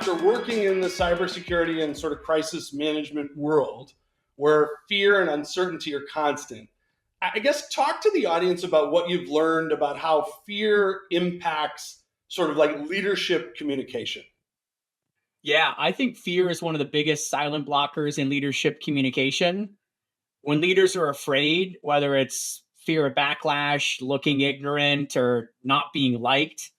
after working in the cybersecurity and sort of crisis management world, where fear and uncertainty are constant, I guess talk to the audience about what you've learned about how fear impacts sort of like leadership communication. Yeah, I think fear is one of the biggest silent blockers in leadership communication. When leaders are afraid, whether it's fear of backlash, looking ignorant, or not being liked,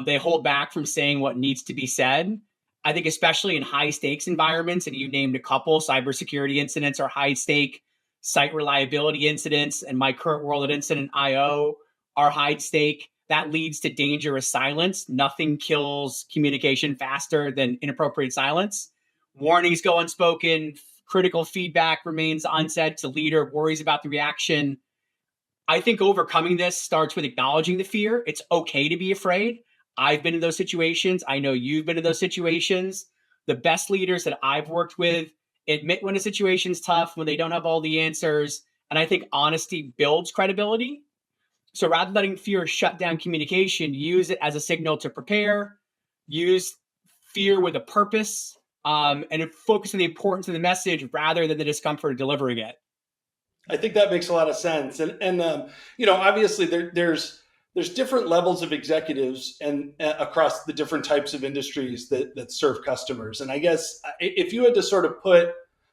they hold back from saying what needs to be said. I think, especially in high stakes environments, and you named a couple, cybersecurity incidents are high stake, site reliability incidents, and my current world at Incident IO are high stake. That leads to dangerous silence. Nothing kills communication faster than inappropriate silence. Warnings go unspoken. Critical feedback remains unsaid to leader, worries about the reaction. I think overcoming this starts with acknowledging the fear. It's okay to be afraid. I've been in those situations. I know you've been in those situations. The best leaders that I've worked with admit when a situation's tough, when they don't have all the answers. And I think honesty builds credibility. So rather than letting fear shut down communication, use it as a signal to prepare, use fear with a purpose, and focus on the importance of the message rather than the discomfort of delivering it. I think that makes a lot of sense. And obviously there's different levels of executives and across the different types of industries that serve customers. And I guess if you had to sort of put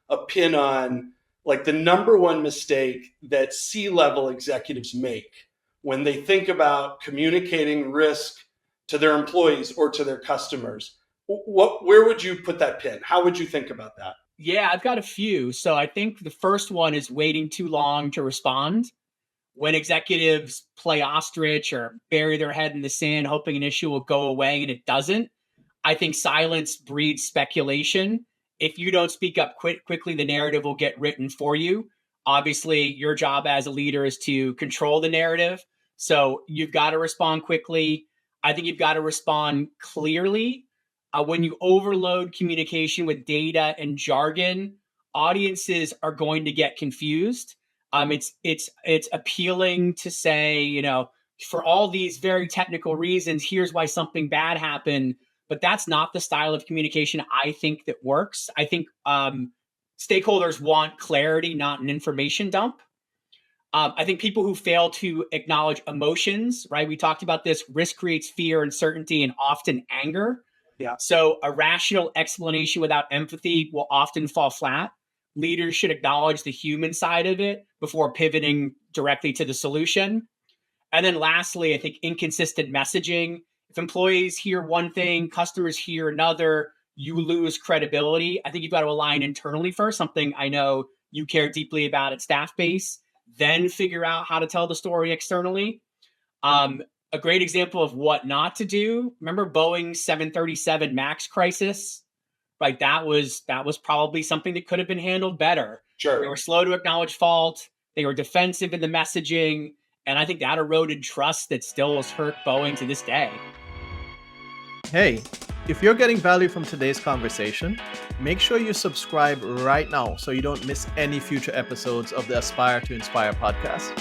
a pin on like the number one mistake that C-level executives make when they think about communicating risk to their employees or to their customers, where would you put that pin? How would you think about that? Yeah, I've got a few. So I think the first one is waiting too long to respond. When executives play ostrich or bury their head in the sand, hoping an issue will go away and it doesn't, I think silence breeds speculation. If you don't speak up quickly, the narrative will get written for you. Obviously, your job as a leader is to control the narrative. So you've got to respond quickly. I think you've got to respond clearly. When you overload communication with data and jargon, audiences are going to get confused. It's appealing to say, for all these very technical reasons, here's why something bad happened. But that's not the style of communication I think that works. I think stakeholders want clarity, not an information dump. I think people who fail to acknowledge emotions, right? We talked about this. Risk creates fear, uncertainty, and often anger. Yeah. So a rational explanation without empathy will often fall flat. Leaders should acknowledge the human side of it before pivoting directly to the solution. And then lastly, I think inconsistent messaging. If employees hear one thing, customers hear another, you lose credibility. I think you've got to align internally first, something I know you care deeply about at Staff Base, then figure out how to tell the story externally. A great example of what not to do. Remember Boeing 737 MAX crisis? Like that was probably something that could have been handled better. Sure. They were slow to acknowledge fault. They were defensive in the messaging. And I think that eroded trust that still has hurt Boeing to this day. Hey, if you're getting value from today's conversation, make sure you subscribe right now so you don't miss any future episodes of the Aspire to Inspire podcast.